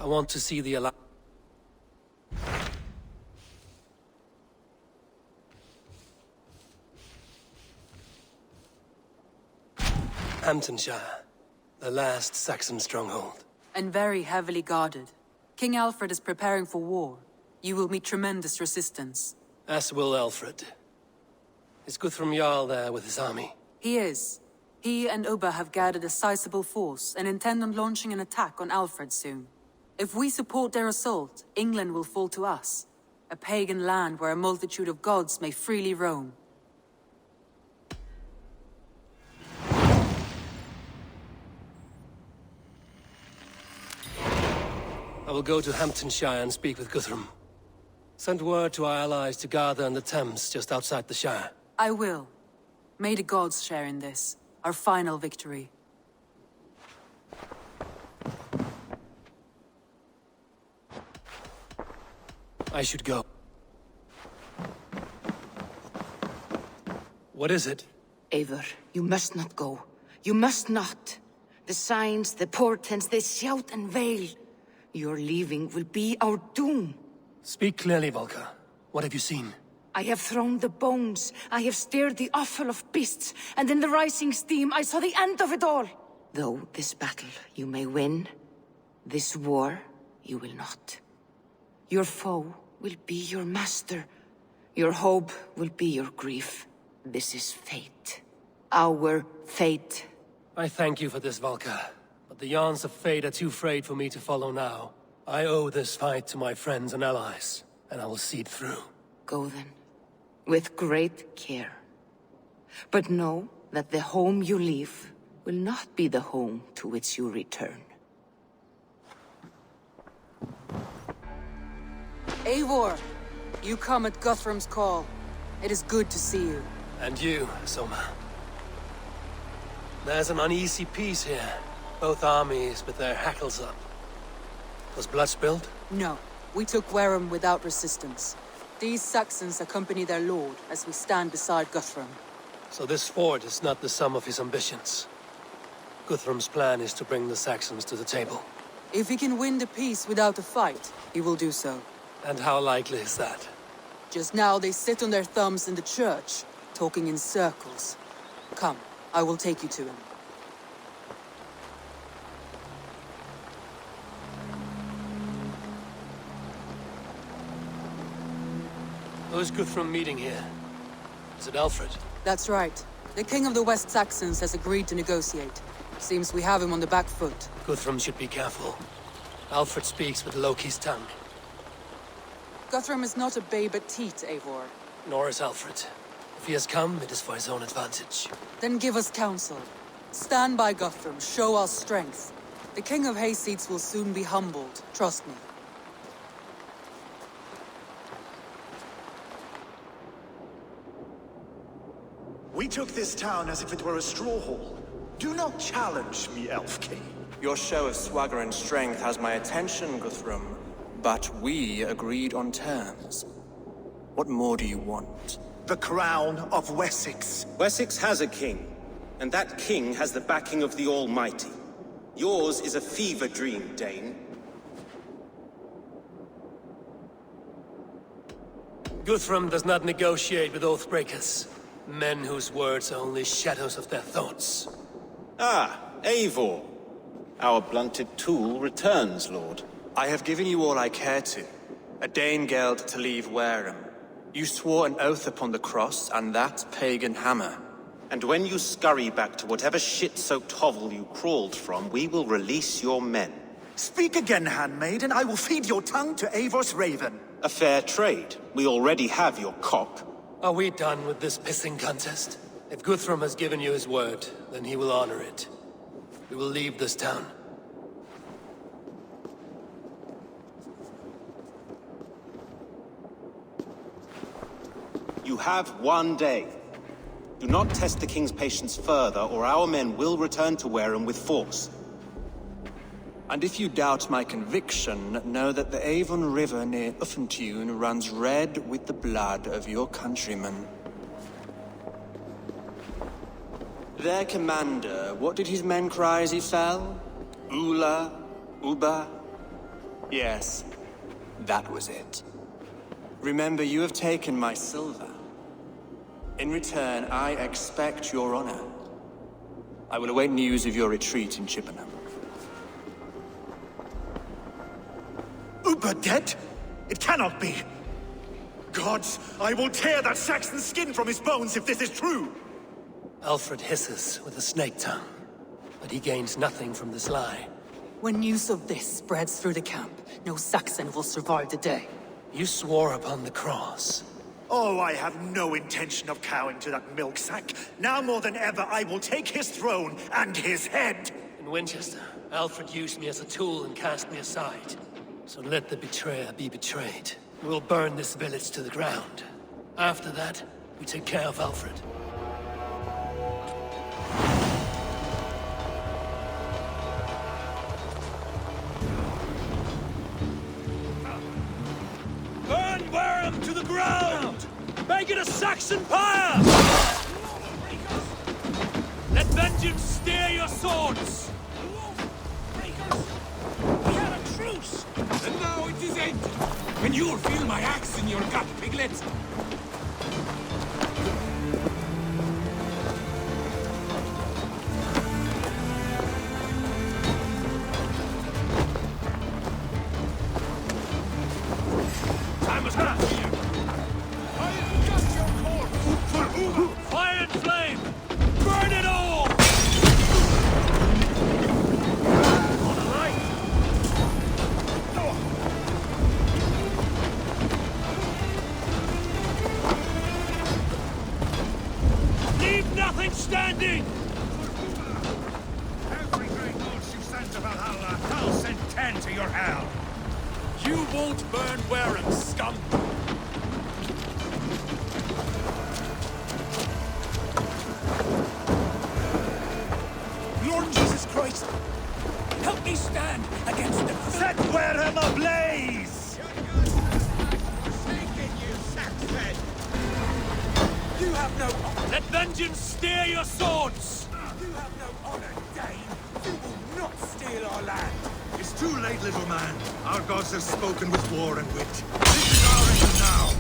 I want to see the 함tunshire, the last Saxon stronghold. And very heavily guarded. King Alfred is preparing for war. You will meet tremendous resistance. As will Alfred. Is Guthrum Jarl there with his army? He is. He and Ubba have gathered a sizable force and intend on launching an attack on Alfred soon. If we support their assault, England will fall to us. A pagan land where a multitude of gods may freely roam. I will go to Hamptonshire and speak with Guthrum. Send word to our allies to gather on the Thames just outside the Shire. I will. May the gods share in this, our final victory. I should go. What is it? Eivor, you must not go. You must not. The signs, the portents, they shout and wail. Your leaving will be our doom. Speak clearly, Volker. What have you seen? I have thrown the bones. I have stirred the offal of beasts. And in the rising steam, I saw the end of it all. Though this battle you may win, this war you will not. Your foe will be your master. Your hope will be your grief. This is fate. Our fate. I thank you for this, Volker. But the yarns of fate are too frayed for me to follow now. I owe this fight to my friends and allies, and I will see it through. Go then, with great care. But know that the home you leave will not be the home to which you return. Eivor, you come at Guthrum's call. It is good to see you. And you, Soma. There's an uneasy peace here. Both armies with their hackles up. Was blood spilled? No, we took Wareham without resistance. These Saxons accompany their lord as we stand beside Guthrum. So this fort is not the sum of his ambitions. Guthrum's plan is to bring the Saxons to the table. If he can win the peace without a fight, he will do so. And how likely is that? Just now they sit on their thumbs in the church, talking in circles. Come, I will take you to him. Who's Guthrum meeting here? Is it Alfred? That's right. The king of the West Saxons has agreed to negotiate. Seems we have him on the back foot. Guthrum should be careful. Alfred speaks with Loki's tongue. Guthrum is not a babe at teat, Eivor. Nor is Alfred. If he has come, it is for his own advantage. Then give us counsel. Stand by Guthrum, show our strength. The king of Hayseeds will soon be humbled, trust me. We took this town as if it were a straw hall. Do not challenge me, Elf King. Your show of swagger and strength has my attention, Guthrum. But we agreed on terms. What more do you want? The crown of Wessex. Wessex has a king, and that king has the backing of the Almighty. Yours is a fever dream, Dane. Guthrum does not negotiate with oathbreakers. Men whose words are only shadows of their thoughts. Ah, Eivor. Our blunted tool returns, Lord. I have given you all I care to. A Danegeld to leave Wareham. You swore an oath upon the cross, and that pagan hammer. And when you scurry back to whatever shit-soaked hovel you crawled from, we will release your men. Speak again, handmaid, and I will feed your tongue to Eivor's raven. A fair trade. We already have your cock. Are we done with this pissing contest? If Guthrum has given you his word, then he will honor it. We will leave this town. You have one day. Do not test the king's patience further, or our men will return to Wareham with force. And if you doubt my conviction, know that the Avon River near Uffentune runs red with the blood of your countrymen. Their commander, what did his men cry as he fell? Ula, Uba? Yes, that was it. Remember, you have taken my silver. In return, I expect your honor. I will await news of your retreat in Chippenham. Uber dead? It cannot be! Gods, I will tear that Saxon's skin from his bones if this is true! Alfred hisses with a snake tongue, but he gains nothing from this lie. When news of this spreads through the camp, no Saxon will survive the day. You swore upon the cross. Oh, I have no intention of cowing to that milk sack. Now more than ever, I will take his throne and his head! In Winchester, Alfred used me as a tool and cast me aside. So let the betrayer be betrayed. We'll burn this village to the ground. After that, we take care of Alfred. Burn Wareham to the ground! Make it a Saxon pyre! Let vengeance steer your swords! We had a truce, and now it is ended. And you'll feel my axe in your gut, piglet. Time was up! I'll just your corpse for who? Fire and flame! Burn it all! On the right! Leave nothing standing! Every great north you send to Valhalla, I'll send 10 to your hell. You won't burn Wareham, scum! Lord Jesus Christ! Help me stand against the Set Wareham ablaze! forsaken, you sackhead! You have no honor. Let vengeance steer your swords! You have no honor, Dane. You will not steal our land. It's too late, little man. Our gods have spoken with war and wit. This is our end now.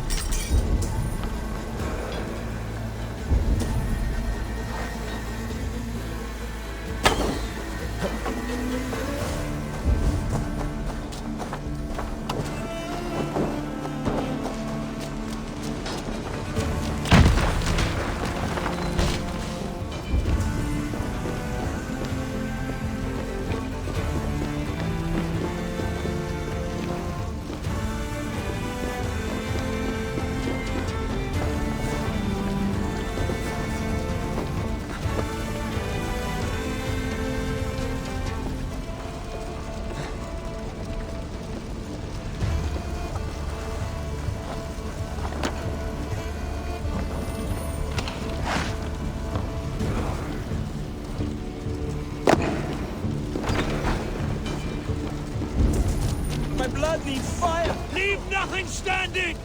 My blood needs fire! Leave nothing standing!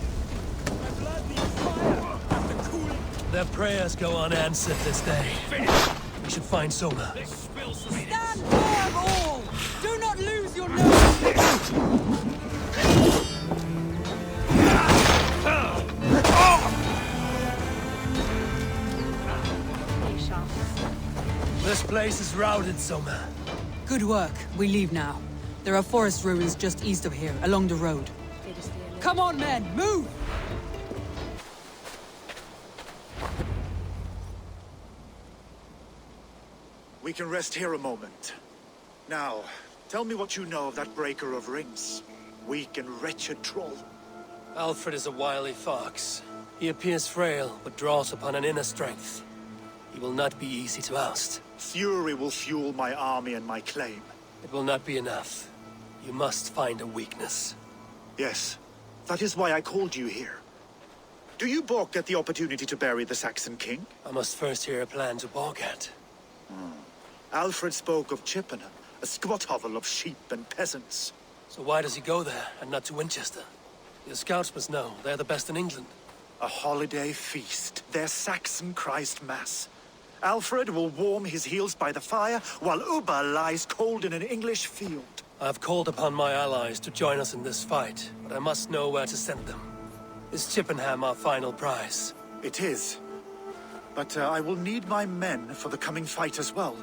My blood needs fire after cooling. Their prayers go unanswered this day. We should find Soma. Stand firm, all! Do not lose your nerve! This place is routed, Soma. Good work. We leave now. There are forest ruins just east of here, along the road. Come on, men! Move! We can rest here a moment. Now, tell me what you know of that breaker of rings. Weak and wretched troll. Alfred is a wily fox. He appears frail, but draws upon an inner strength. He will not be easy to oust. Fury will fuel my army and my claim. It will not be enough. You must find a weakness. Yes, that is why I called you here. Do you balk at the opportunity to bury the Saxon king? I must first hear a plan to balk at. Alfred spoke of Chippenham, a squat hovel of sheep and peasants. So why does he go there, and not to Winchester? Your scouts must know. They're the best in England. A holiday feast, their Saxon Christ Mass. Alfred will warm his heels by the fire, while Ubba lies cold in an English field. I've called upon my allies to join us in this fight, but I must know where to send them. Is Chippenham our final prize? It is. But I will need my men for the coming fight as well.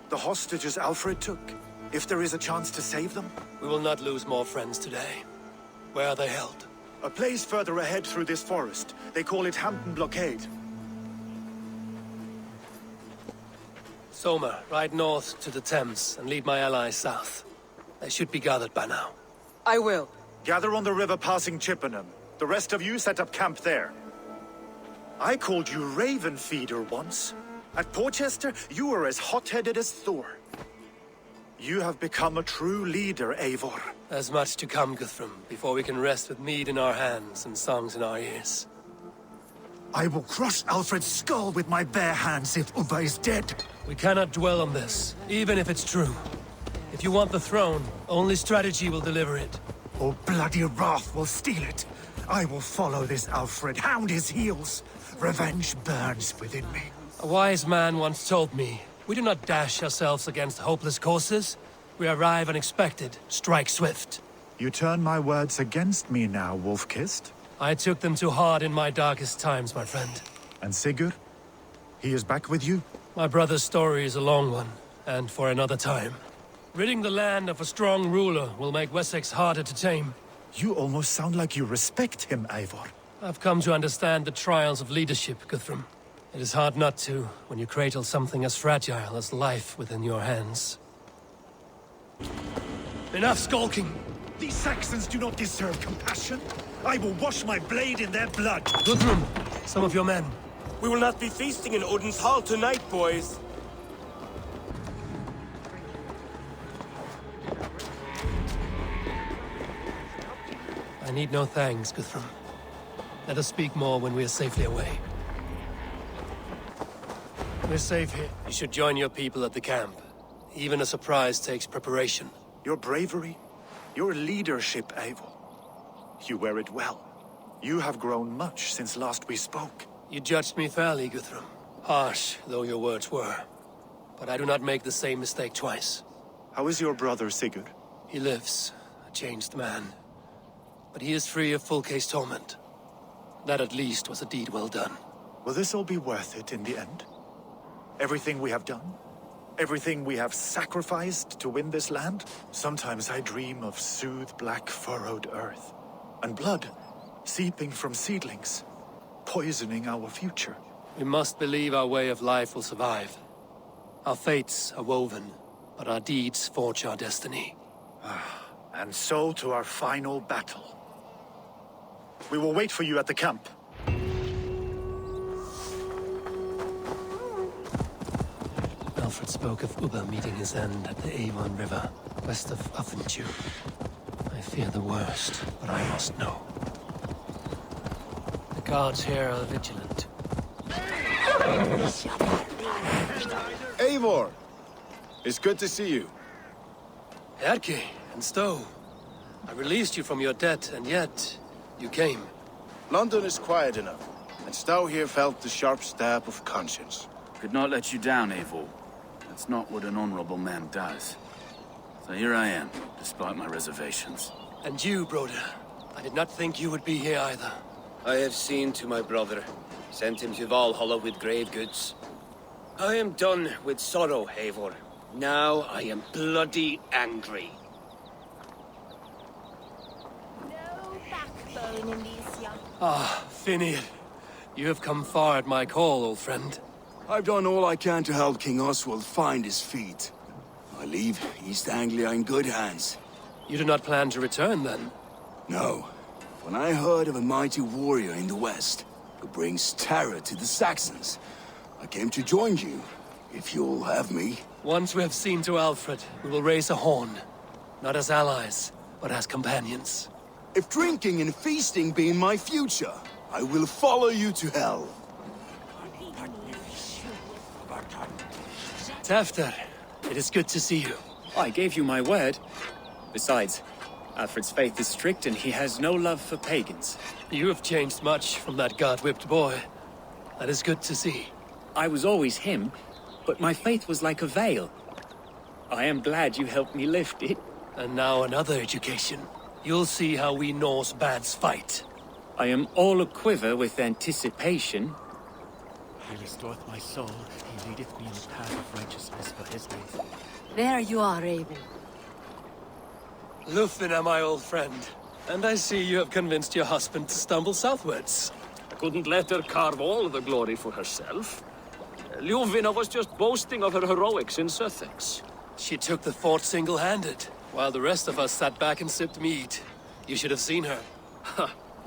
The hostages Alfred took. If there is a chance to save them. We will not lose more friends today. Where are they held? A place further ahead through this forest. They call it Hampton Blockade. Soma, ride north to the Thames and lead my allies south. They should be gathered by now. I will. Gather on the river passing Chippenham. The rest of you set up camp there. I called you Raven Feeder once. At Porchester, you were as hot-headed as Thor. You have become a true leader, Eivor. There's much to come, Guthrum, before we can rest with mead in our hands and songs in our ears. I will crush Alfred's skull with my bare hands if Ubba is dead. We cannot dwell on this, even if it's true. If you want the throne, only strategy will deliver it. Or bloody wrath will steal it. I will follow this Alfred, hound his heels. Revenge burns within me. A wise man once told me, we do not dash ourselves against hopeless courses. We arrive unexpected, strike swift. You turn my words against me now, Wolf-Kissed. I took them too hard in my darkest times, my friend. And Sigurd? He is back with you? My brother's story is a long one, and for another time. Ridding the land of a strong ruler will make Wessex harder to tame. You almost sound like you respect him, Eivor. I've come to understand the trials of leadership, Guthrum. It is hard not to, when you cradle something as fragile as life within your hands. Enough skulking! These Saxons do not deserve compassion. I will wash my blade in their blood. Guthrum, some of your men. We will not be feasting in Odin's hall tonight, boys. I need no thanks, Guthrum. Let us speak more when we are safely away. We're safe here. You should join your people at the camp. Even a surprise takes preparation. Your bravery, your leadership, Eivor. You wear it well. You have grown much since last we spoke. You judged me fairly, Guthrum. Harsh though your words were. But I do not make the same mistake twice. How is your brother, Sigurd? He lives, a changed man. But he is free of full case torment. That at least was a deed well done. Will this all be worth it in the end? Everything we have done? Everything we have sacrificed to win this land? Sometimes I dream of soothed black furrowed earth. And blood seeping from seedlings, poisoning our future. We must believe our way of life will survive. Our fates are woven, but our deeds forge our destiny. And so to our final battle. We will wait for you at the camp. Alfred spoke of Ubba meeting his end at the Avon River, west of Uffenju. I fear the worst, but I must know. The guards here are vigilant. Eivor! It's good to see you. Erke and Stowe. I released you from your debt, and yet you came. London is quiet enough, and Stowe here felt the sharp stab of conscience. Could not let you down, Eivor. That's not what an honorable man does. So here I am, despite my reservations. And you, Broder. I did not think you would be here either. I have seen to my brother, sent him to Valhalla with grave goods. I am done with sorrow, Eivor. Now I am bloody angry. No backbone in these young... Ah, Finir. You have come far at my call, old friend. I've done all I can to help King Oswald find his feet. I leave East Anglia in good hands. You do not plan to return, then? No. When I heard of a mighty warrior in the west, who brings terror to the Saxons, I came to join you, if you'll have me. Once we have seen to Alfred, we will raise a horn. Not as allies, but as companions. If drinking and feasting be in my future, I will follow you to hell. Tefter, it is good to see you. I gave you my word. Besides, Alfred's faith is strict and he has no love for pagans. You have changed much from that god-whipped boy. That is good to see. I was always him, but my faith was like a veil. I am glad you helped me lift it. And now another education. You'll see how we Norse bads fight. I am all aquiver with anticipation. He restoreth my soul. He leadeth me in the path of righteousness for his name. There you are, Abel. Lufina, my old friend. And I see you have convinced your husband to stumble southwards. I couldn't let her carve all the glory for herself. Ljuvina was just boasting of her heroics in Sussex. She took the fort single-handed, while the rest of us sat back and sipped mead. You should have seen her.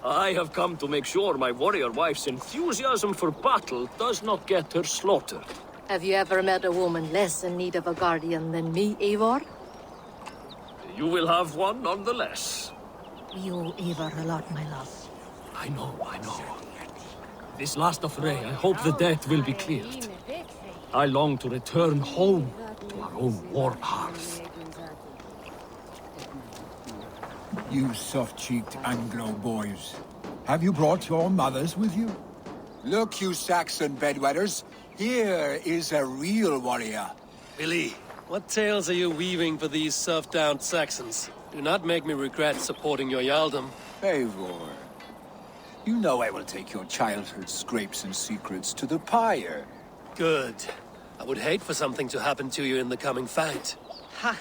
I have come to make sure my warrior wife's enthusiasm for battle does not get her slaughtered. Have you ever met a woman less in need of a guardian than me, Eivor? You will have one nonetheless. We owe Eivor a lot, my love. I know. This last affray, I hope the debt will be cleared. I long to return home to our own war hearth. You soft-cheeked Anglo boys. Have you brought your mothers with you? Look, you Saxon bedwetters. Here is a real warrior. Billy, what tales are you weaving for these serf-down Saxons? Do not make me regret supporting your Jarldom. Eivor, you know I will take your childhood scrapes and secrets to the pyre. Good. I would hate for something to happen to you in the coming fight. Ha!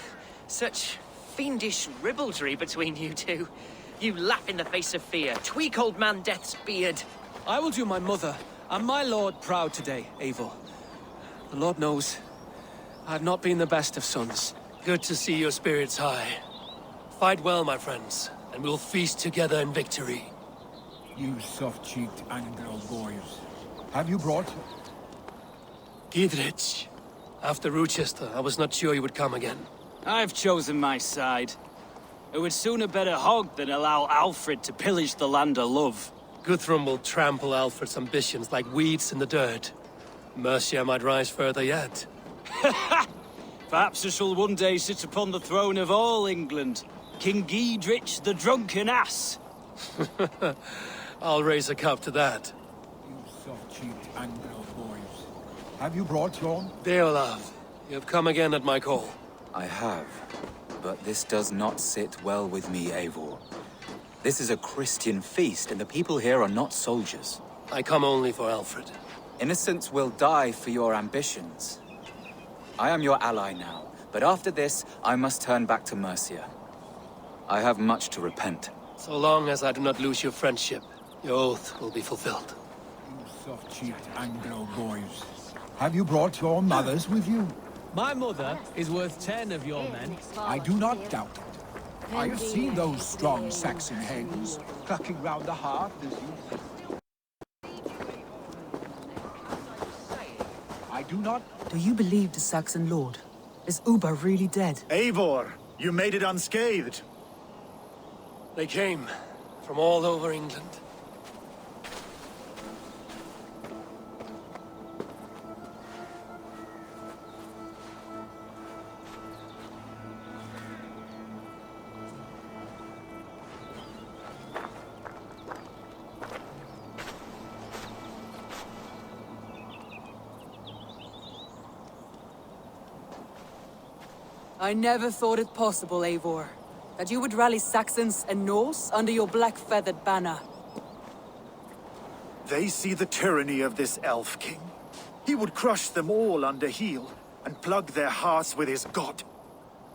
Such fiendish ribaldry between you two. You laugh in the face of fear, tweak old man Death's beard. I will do my mother and my lord proud today, Eivor. The Lord knows, I have not been the best of sons. Good to see your spirits high. Fight well, my friends, and we'll feast together in victory. You soft-cheeked Anglo boys. Have you brought... Gidrich. After Rochester, I was not sure you would come again. I've chosen my side. I would sooner bet a hog than allow Alfred to pillage the land of love. Guthrum will trample Alfred's ambitions like weeds in the dirt. Mercia might rise further yet. Perhaps I shall one day sit upon the throne of all England. King Giedrich the drunken ass. I'll raise a cup to that. You soft-cheeked Anglo boys. Have you brought your... Deolav, you have come again at my call. I have, but this does not sit well with me, Eivor. This is a Christian feast, and the people here are not soldiers. I come only for Alfred. Innocents will die for your ambitions. I am your ally now, but after this, I must turn back to Mercia. I have much to repent. So long as I do not lose your friendship, your oath will be fulfilled. You soft-cheeked Anglo boys. Have you brought your mothers with you? My mother is worth 10 of your men. I do not doubt it. I have seen those strong Saxon hens clucking round the hearth as you... I do not... Do you believe the Saxon lord? Is Uber really dead? Eivor, you made it unscathed. They came from all over England. I never thought it possible, Eivor, that you would rally Saxons and Norse under your black-feathered banner. They see the tyranny of this elf king. He would crush them all under heel and plug their hearts with his god.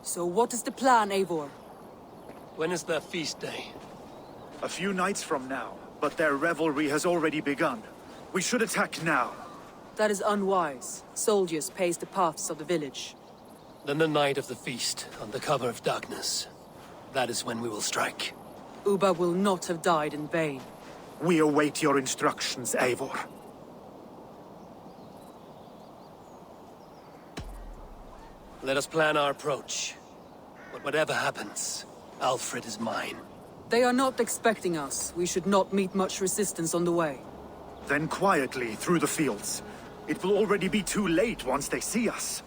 So what is the plan, Eivor? When is their feast day? A few nights from now, but their revelry has already begun. We should attack now. That is unwise. Soldiers pace the paths of the village. Then the night of the feast, under cover of darkness. That is when we will strike. Uba will not have died in vain. We await your instructions, Eivor. Let us plan our approach. But whatever happens, Alfred is mine. They are not expecting us. We should not meet much resistance on the way. Then quietly through the fields. It will already be too late once they see us.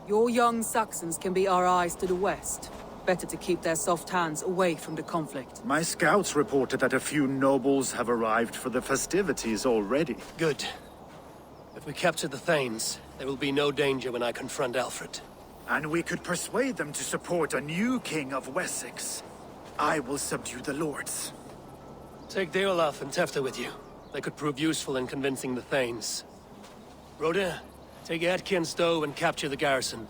Your young Saxons can be our eyes to the west. Better to keep their soft hands away from the conflict. My scouts reported that a few nobles have arrived for the festivities already. Good. we capture the Thanes, there will be no danger when I confront Alfred. And we could persuade them to support a new king of Wessex. I will subdue the lords. Take Deolaf and Tefta with you. They could prove useful in convincing the Thanes. Rhoda, take Etki and Stowe and capture the garrison.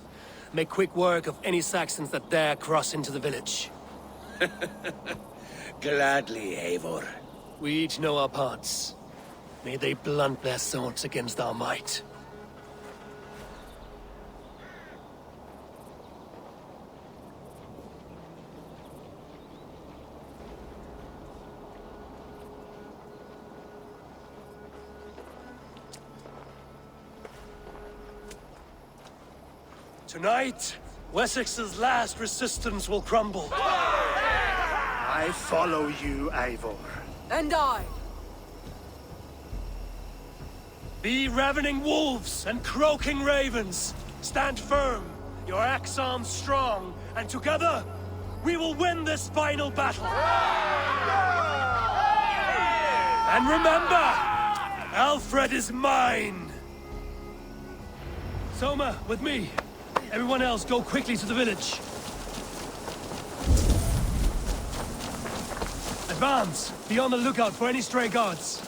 Make quick work of any Saxons that dare cross into the village. Gladly, Eivor. We each know our parts. May they blunt their swords against our might. Tonight, Wessex's last resistance will crumble. I follow you, Eivor. And I. Be ravening wolves and croaking ravens. Stand firm, your axe arms strong, and together, we will win this final battle. And remember, Alfred is mine. Soma, with me. Everyone else, go quickly to the village. Advance! Be on the lookout for any stray guards.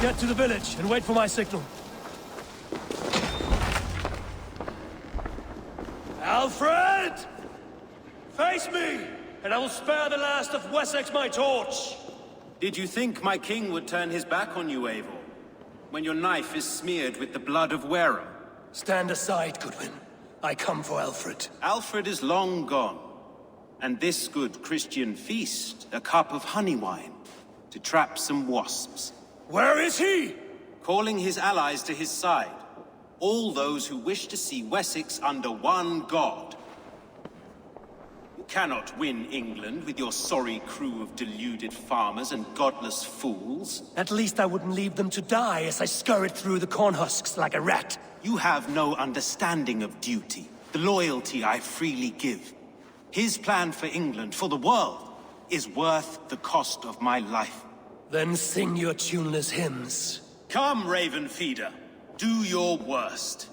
Get to the village and wait for my signal. Alfred! Face me, and I will spare the last of Wessex my torch! Did you think my king would turn his back on you, Eivor? When your knife is smeared with the blood of Wera? Stand aside, Goodwin. I come for Alfred. Alfred is long gone. And this good Christian feast, a cup of honey wine, to trap some wasps. Where is he? Calling his allies to his side. All those who wish to see Wessex under one god. You cannot win England with your sorry crew of deluded farmers and godless fools. At least I wouldn't leave them to die as I scurried through the corn husks like a rat. You have no understanding of duty, the loyalty I freely give. His plan for England, for the world, is worth the cost of my life. Then sing your tuneless hymns. Come, Raven Feeder. Do your worst.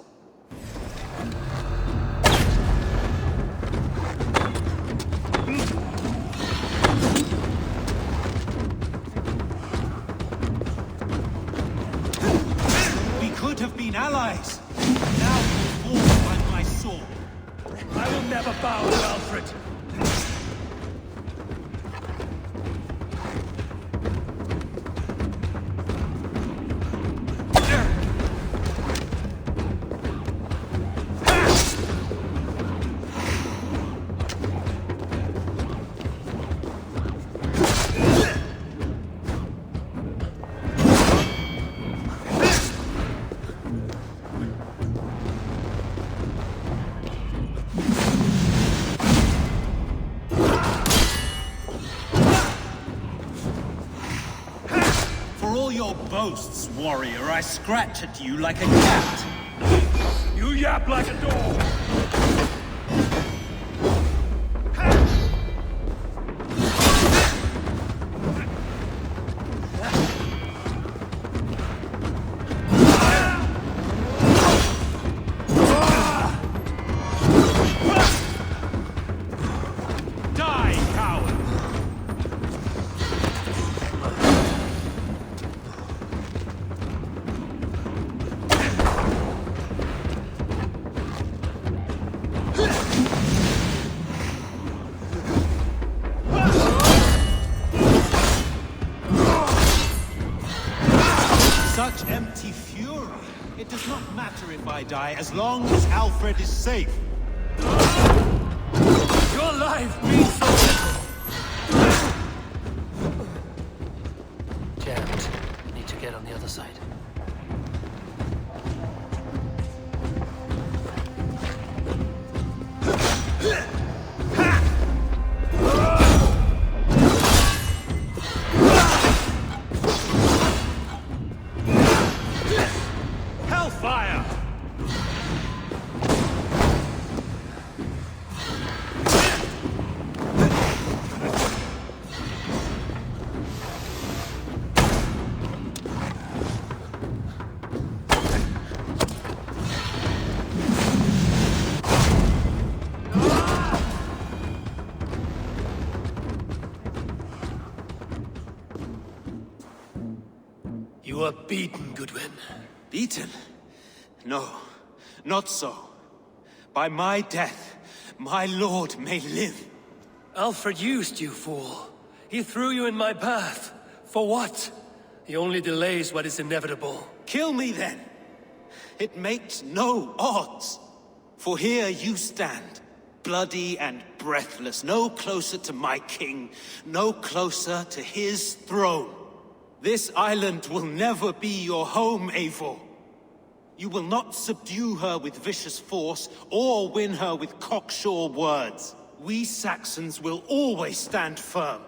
We could have been allies. Now you fall by my sword. I will never bow to Alfred. Boasts, warrior, I scratch at you like a cat. You yap like a dog. Such empty fury. It does not matter if I die, as long as Alfred is safe. Your life means so little. Jammed. Need to get on the other side. Hellfire! You are beaten, Goodwin. Beaten? No, not so. By my death, my lord may live. Alfred used you, fool. He threw you in my path. For what? He only delays what is inevitable. Kill me then. It makes no odds. For here you stand, bloody and breathless, no closer to my king, no closer to his throne. This island will never be your home, Eivor. You will not subdue her with vicious force, or win her with cocksure words. We Saxons will always stand firm,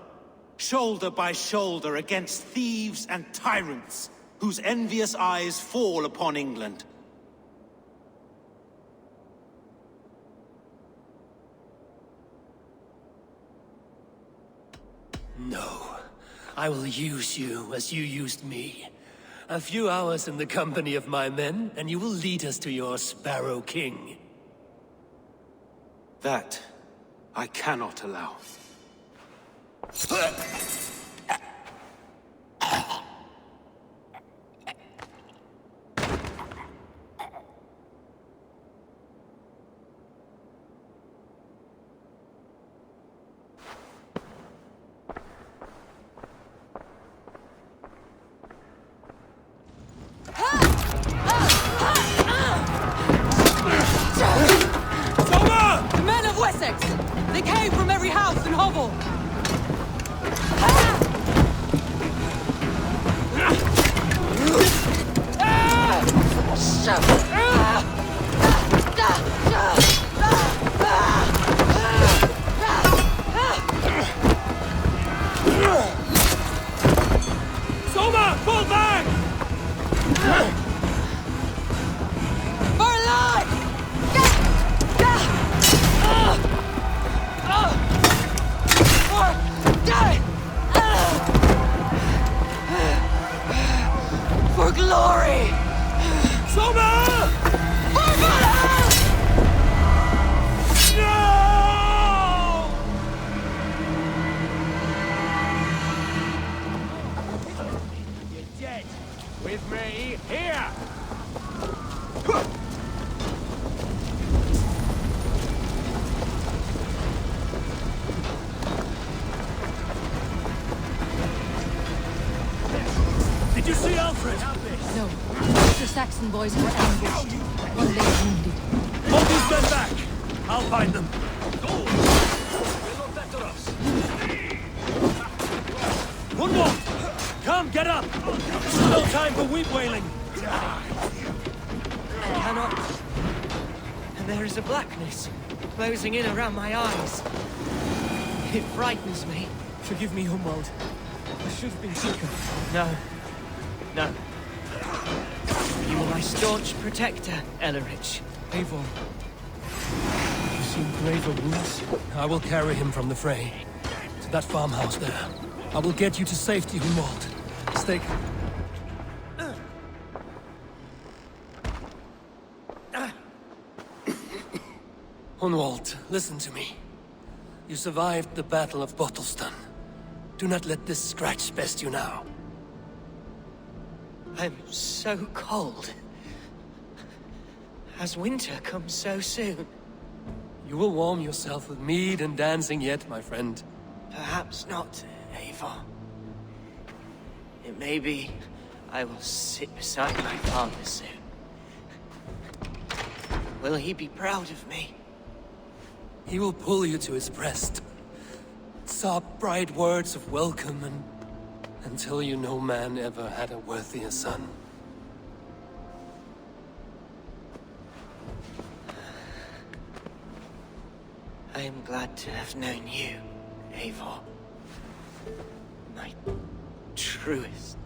shoulder by shoulder against thieves and tyrants, whose envious eyes fall upon England. No. I will use you as you used me. A few hours in the company of my men, and you will lead us to your Sparrow King. That I cannot allow. The men of Wessex! They came from every house and hovel! Soma! Fall back! For alive! For glory! Soma! For valor! No! You're dead. With me, here! Did you see Alfred? No. The Saxon boys were ambushed. One lay wounded. Hold these men back! I'll find them. Gunwald! Come, get up! This is no time for weep wailing. I cannot. And there is a blackness closing in around my eyes. It frightens me. Forgive me, Humwald. I should have been quicker. No. No. You are my staunch protector, Ellerich. Eivor, have you seen graver wounds? I will carry him from the fray. To that farmhouse there. I will get you to safety, Humwald. Stay... Hunwald, listen to me. You survived the Battle of Bottleston. Do not let this scratch best you now. I'm so cold. Has winter come so soon? You will warm yourself with mead and dancing yet, my friend. Perhaps not, Eivor. It may be I will sit beside my father soon. Will he be proud of me? He will pull you to his breast. Sob bright words of welcome and... until you no man ever had a worthier son. I am glad to have known you, Eivor. My truest.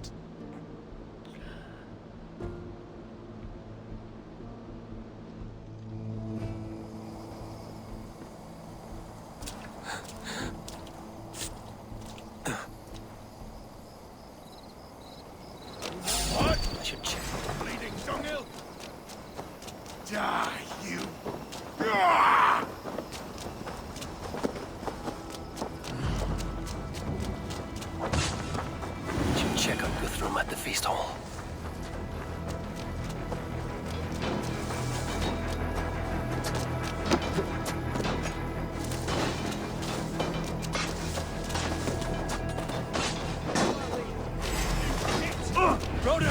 What? I should check. Bleeding dunghill? Die, you! Ah! check on Guthrum at the feast hall. Rhoda!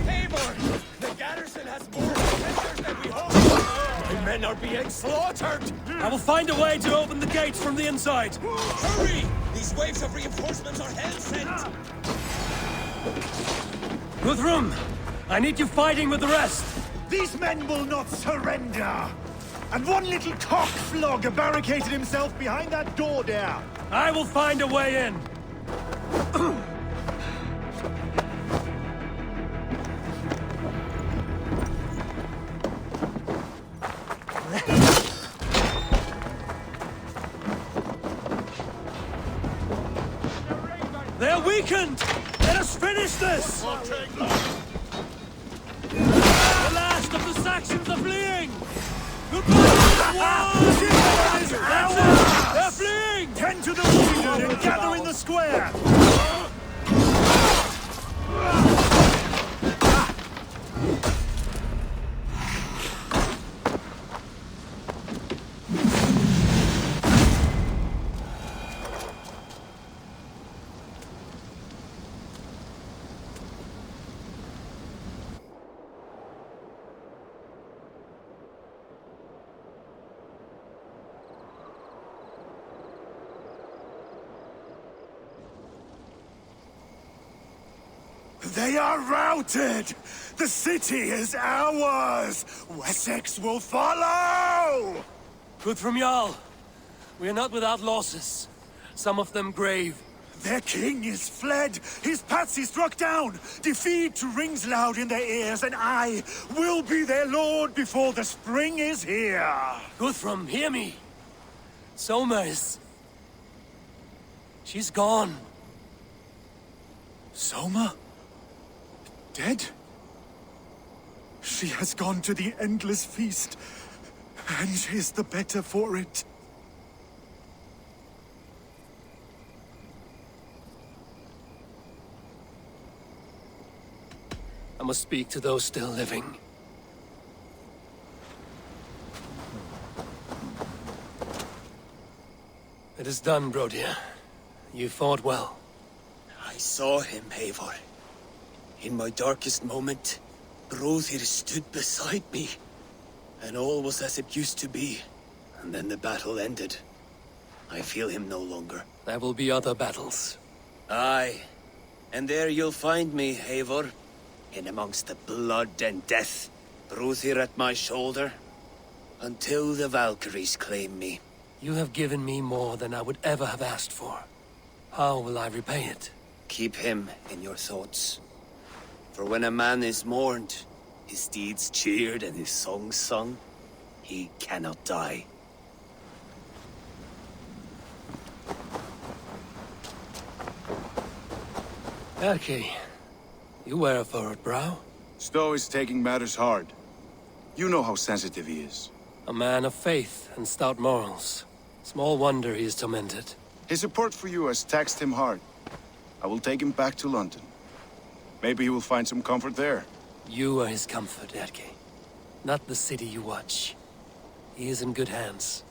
Eivor! The garrison has more defenders than we hoped! My men are being slaughtered! I will find a way to open the gates from the inside. Hurry! These waves of reinforcements are hell-sent! Guthrum, I need you fighting with the rest. These men will not surrender! And one little cockflogger barricaded himself behind that door there. I will find a way in. They're weakened! Let us finish this! The last of the Saxons are fleeing! Goodbye! They're fleeing! Tend to the wounded and gather in the square! They are routed! The city is ours! Wessex will follow! Guthrum Jarl, we are not without losses. Some of them grave. Their king is fled! His patsy struck down! Defeat rings loud in their ears, and I will be their lord before the spring is here! Guthrum, hear me! Soma is... she's gone. Soma? Dead? She has gone to the endless feast, and is the better for it. I must speak to those still living. It is done, Brodir. You fought well. I saw him, Eivor. In my darkest moment, Brodir stood beside me, and all was as it used to be. And then the battle ended. I feel him no longer. There will be other battles. Aye, and there you'll find me, Eivor, in amongst the blood and death, Brodir at my shoulder, until the Valkyries claim me. You have given me more than I would ever have asked for. How will I repay it? Keep him in your thoughts. For when a man is mourned, his deeds cheered and his songs sung, he cannot die. Erki, you wear a furrowed brow. Stowe is taking matters hard. You know how sensitive he is. A man of faith and stout morals. Small wonder he is tormented. His support for you has taxed him hard. I will take him back to London. Maybe he will find some comfort there. You are his comfort, Erki. Not the city you watch. He is in good hands.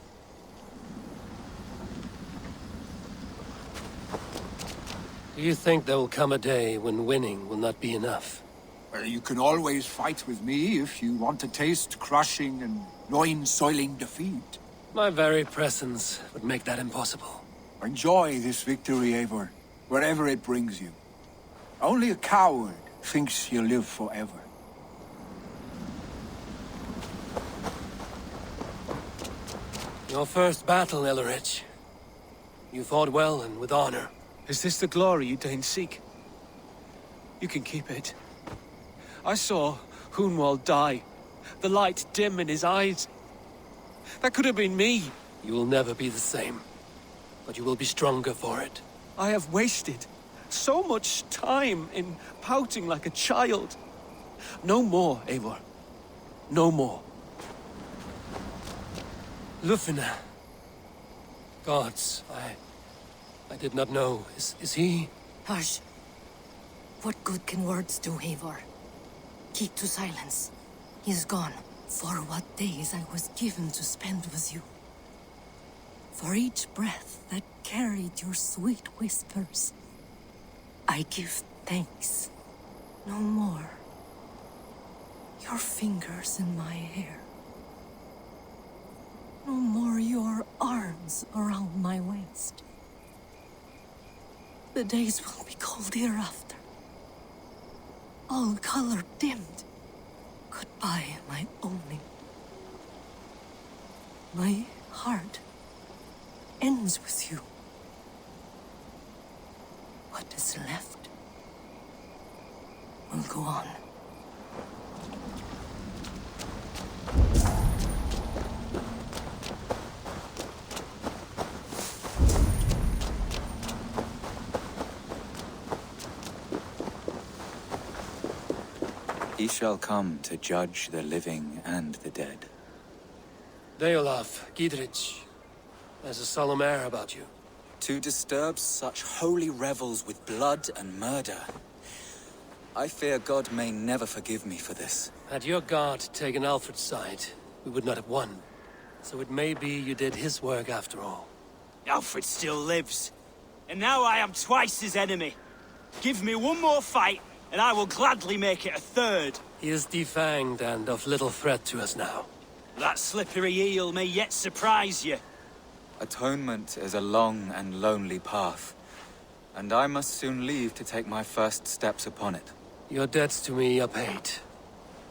Do you think there will come a day when winning will not be enough? Well, you can always fight with me if you want to taste crushing and loin-soiling defeat. My very presence would make that impossible. Enjoy this victory, Eivor, wherever it brings you. Only a coward thinks he'll live forever. Your first battle, Ellerich. You fought well and with honor. Is this the glory you deign seek? You can keep it. I saw Hunwald die, the light dim in his eyes. That could have been me. You will never be the same, but you will be stronger for it. I have wasted so much time in pouting like a child. No more, Eivor. No more. Lufina. Gods, I did not know. Is he? Hush. What good can words do, Eivor? Keep to silence. He's gone. For what days I was given to spend with you. For each breath that carried your sweet whispers, I give thanks. No more. Your fingers in my hair. No more your arms around my waist. The days will be cold hereafter. All color dimmed. Goodbye, my only. My heart ends with you. What is left will go on. He shall come to judge the living and the dead. Deolaf, Gidrich, there's a solemn air about you. To disturb such holy revels with blood and murder. I fear God may never forgive me for this. Had your guard taken Alfred's side, we would not have won. So it may be you did his work after all. Alfred still lives. And now I am twice his enemy. Give me one more fight, and I will gladly make it a third. He is defanged and of little threat to us now. That slippery eel may yet surprise you. Atonement is a long and lonely path, and I must soon leave to take my first steps upon it. Your debts to me are paid.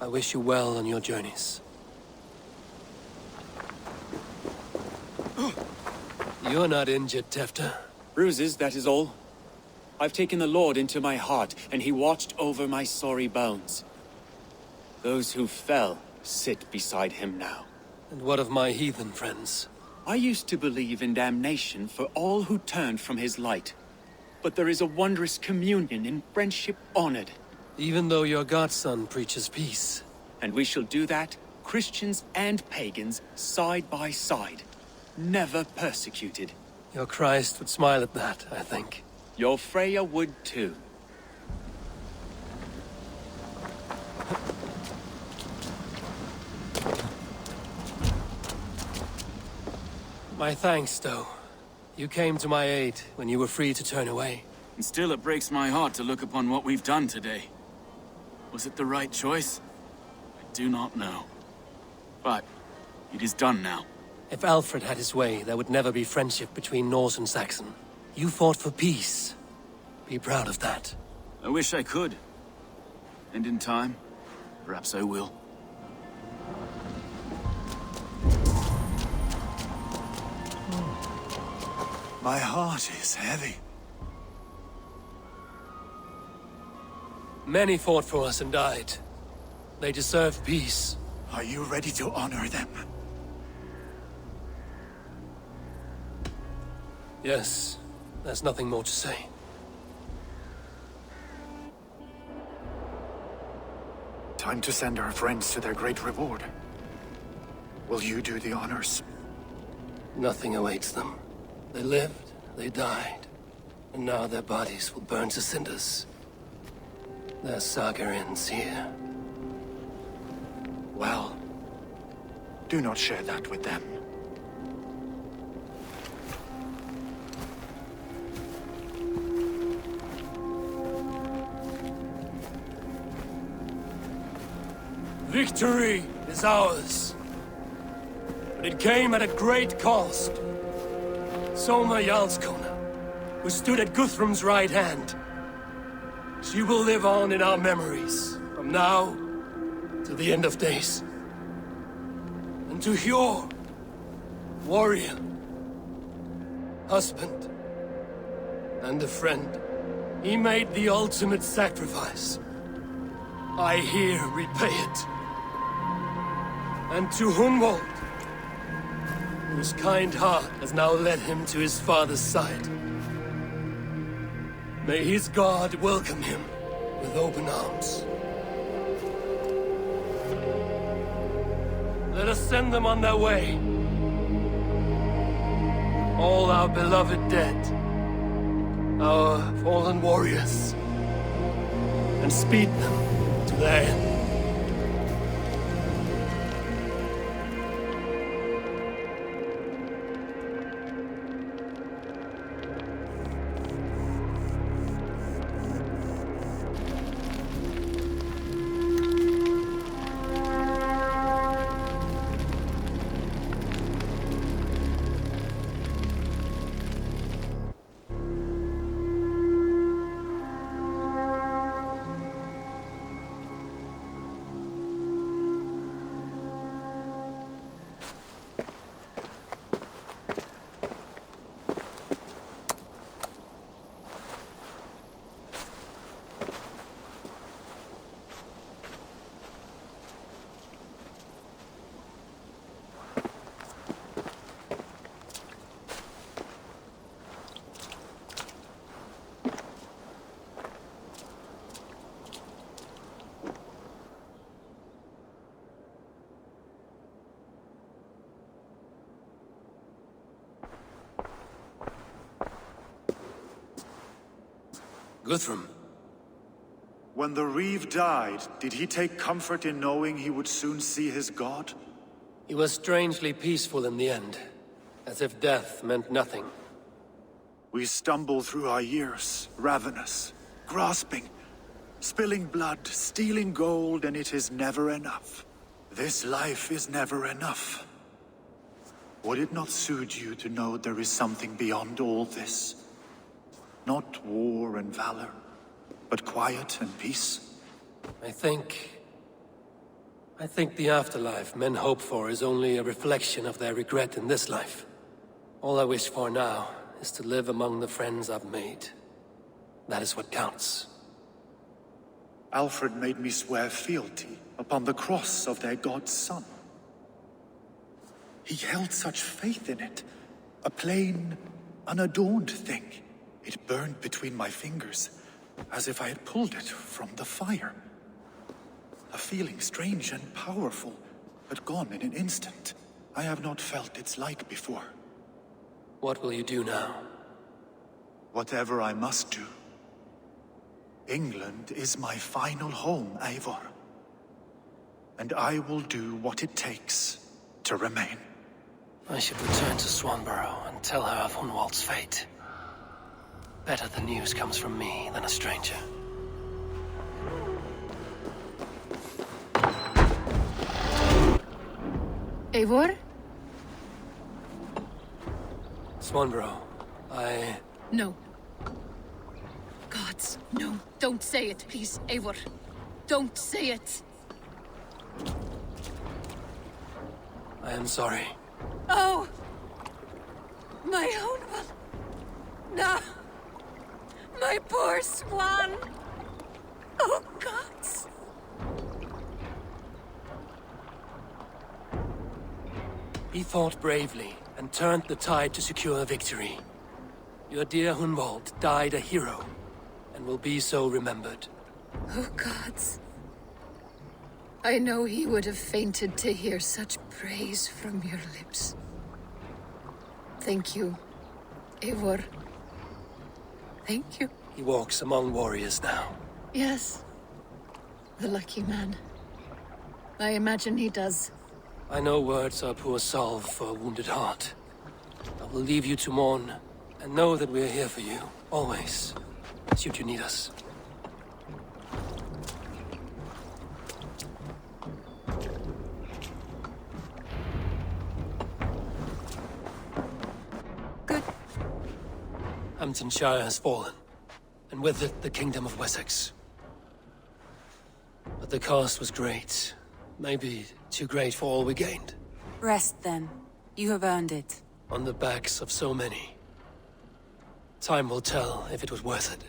I wish you well on your journeys. You're not injured, Tefta. Bruises, that is all. I've taken the Lord into my heart, and he watched over my sorry bones. Those who fell sit beside him now. And what of my heathen friends? I used to believe in damnation for all who turned from his light. But there is a wondrous communion in friendship honored. Even though your godson preaches peace. And we shall do that, Christians and pagans, side by side. Never persecuted. Your Christ would smile at that, I think. Your Freya would too. My thanks, though. You came to my aid when you were free to turn away. And still it breaks my heart to look upon what we've done today. Was it the right choice? I do not know. But it is done now. If Alfred had his way, there would never be friendship between Norse and Saxon. You fought for peace. Be proud of that. I wish I could. And in time, perhaps I will. My heart is heavy. Many fought for us and died. They deserve peace. Are you ready to honor them? Yes. There's nothing more to say. Time to send our friends to their great reward. Will you do the honors? Nothing awaits them. They lived, they died, and now their bodies will burn to cinders. Their saga ends here. Well, do not share that with them. Victory is ours. But it came at a great cost. Soma Jarlskona, who stood at Guthrum's right hand. She will live on in our memories, from now to the end of days. And to Hjor, warrior, husband, and a friend, he made the ultimate sacrifice. I here repay it. And to Hunwald, whose kind heart has now led him to his father's side. May his God welcome him with open arms. Let us send them on their way. All our beloved dead, our fallen warriors, and speed them to their end. Guthrum. When the Reeve died, did he take comfort in knowing he would soon see his god? He was strangely peaceful in the end, as if death meant nothing. We stumble through our years, ravenous, grasping, spilling blood, stealing gold, and it is never enough. This life is never enough. Would it not soothe you to know there is something beyond all this? Not war and valor, but quiet and peace? I think the afterlife men hope for is only a reflection of their regret in this life. All I wish for now is to live among the friends I've made. That is what counts. Alfred made me swear fealty upon the cross of their god's son. He held such faith in it, a plain, unadorned thing. It burned between my fingers, as if I had pulled it from the fire. A feeling strange and powerful, but gone in an instant. I have not felt its like before. What will you do now? Whatever I must do. England is my final home, Eivor. And I will do what it takes to remain. I should return to Swanborough and tell her of Hunwald's fate. Better the news comes from me than a stranger. Eivor? Swanborough, No. Gods, no. Don't say it, please, Eivor. Don't say it. I am sorry. Oh! My own one. No! My poor swan! Oh, gods! He fought bravely and turned the tide to secure victory. Your dear Hunwald died a hero, and will be so remembered. Oh, gods. I know he would have fainted to hear such praise from your lips. Thank you, Eivor. Thank you. He walks among warriors now. Yes. The lucky man. I imagine he does. I know words are poor salve for a wounded heart. I will leave you to mourn, and know that we are here for you, always, should you need us. Good. 함tun샤이어 has fallen, and with it the kingdom of Wessex. But the cost was great. Maybe too great for all we gained. Rest then. You have earned it. On the backs of so many. Time will tell if it was worth it.